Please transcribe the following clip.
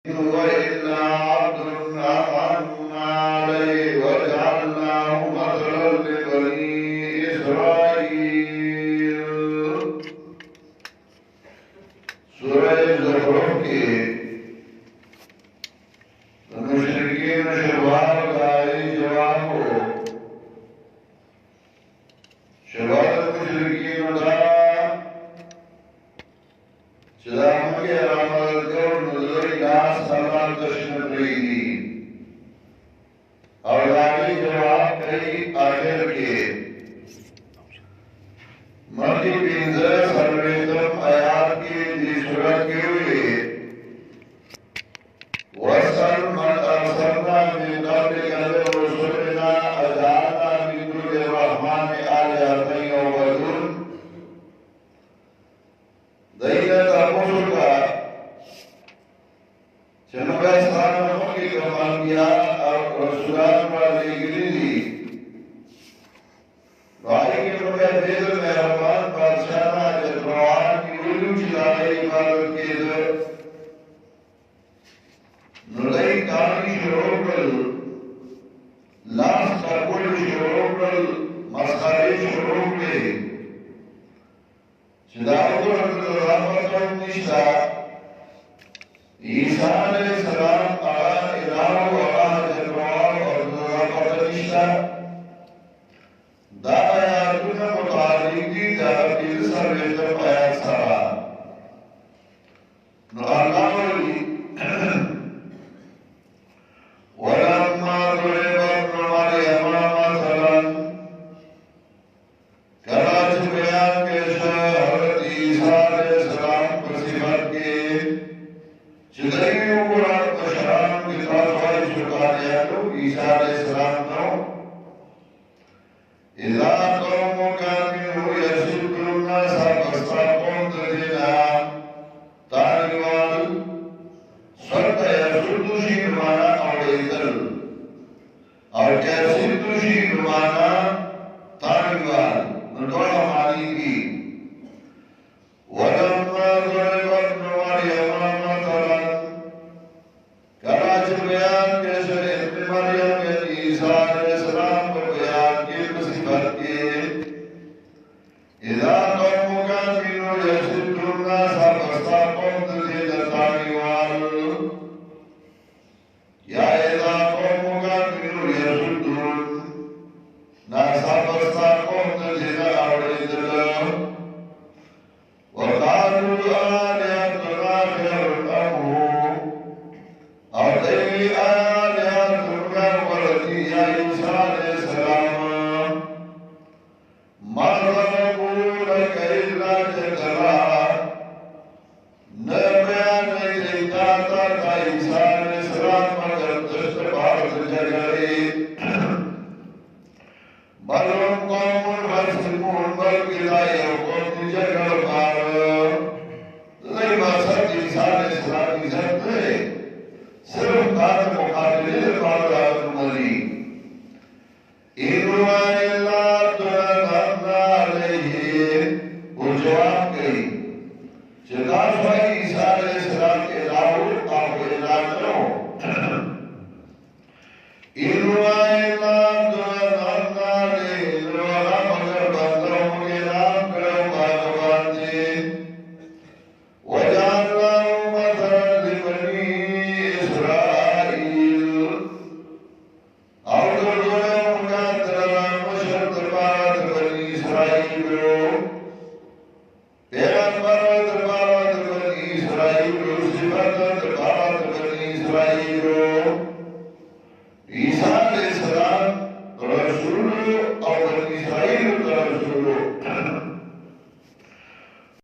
وإلا عبد أنعمنا عليه وجعلناه مثلا لبني إسرائيل. سورة زخرف के मुशरिकीन शवाल गाई जवाब हो शवाल मुशरिकीन का चलाम के अमल को नजर नास सलाम दर्शन प्रीति और गाई जवाब कई आखिर के मर्दी पिंजर सर्वेतम आयात की सूरत के हुए वसल मन अरसलना में नबी अल्लाह रसूलना अजाना बिदुल रहमान आलियातै वबदुन दैयत अबुका चनबे सानों की कमानिया और रसूलान वाली गिरी भाई के रुपए भेद मेहरबान बादशाह जलवान की उलू चिलाई इबादत के नुलाई कानी शुरूकल लाश काकुल शुरूकल मस्खारी शुरूकले चिदाउर रहमतुल निशा ईसा अलैहिस्सलाम आला इलाहु अल्लाह जलवान और रहमतुल निशा दाया दुना मुतालिकी दाबिल सर्वेतम आयात सरा नो अल्लाह ولما ضرب ابن مريم مثلا कराच बयान के हज़रत ईसा अलैहिस्सलाम पर सिफत के चिदरियों को रात बशराम की ताज़वाई शुकारिया तो ईसा अलैहिस्सलाम नो इज़ा कौमों का मिन्हु यसिद्दुना सबस्ताक़ों तज़िना तारिवाल सत्त यसुद्दुशी माना और कैसे तुझी नुमाना तारिवाल नटोला मानी की वलम्मा ज़रब इब्न मरियम मथलन कराच बयान कैसे इब्न मरियम ईसा अलैहिस्सलाम को बयान की मुसीबत के इज़ा कौमुका मिन्हु यसिद्दुना सबस्ताक़ों तज़िना तारिवाल या इज़ा कौमुका मिन्हु यसुद्दुन ना सबस्ताक़ों तज़िना आवड़िदल वक़ालू आलिहतुना खैरुन अम्हु और दैवी आलिहतुना वलदी या ईसा अलैहिस्सलाम मा ज़लमूनक इल्ला जदला न बयान नहीं देता था ईसा अलैहिस्सलाम मगर दुष्ट भारत जगरे बलम कौमुन फसिकून बल्कि लाये कौम जगर बार नहीं मकसद ईसा अलैहिस्सलाम की जरूरत है सिर्फ बात मुकाबले बात मरी इन्वा इल्ला तुरन्ना अलैहि वो जवाब गई जदार भाई ईसा अलैहिस्सलाम के लाहौर आप इलाज करो इन्वा इल्ला तुरन्ना अलैहि लोला मगर बंदरों के नाम करो भगवान जी वजाल्लाहु मथलन लिबनी इस्राईल और दोनों उनका तरह मुशर्रफ दरबार बनी इस्राईल पैगंबर दरबार बनी इस्राईल सिफत दरबार बनी इस्राईल ईसा अलैहिस्सलाम रसूल और बनी इस्राईल का रसूल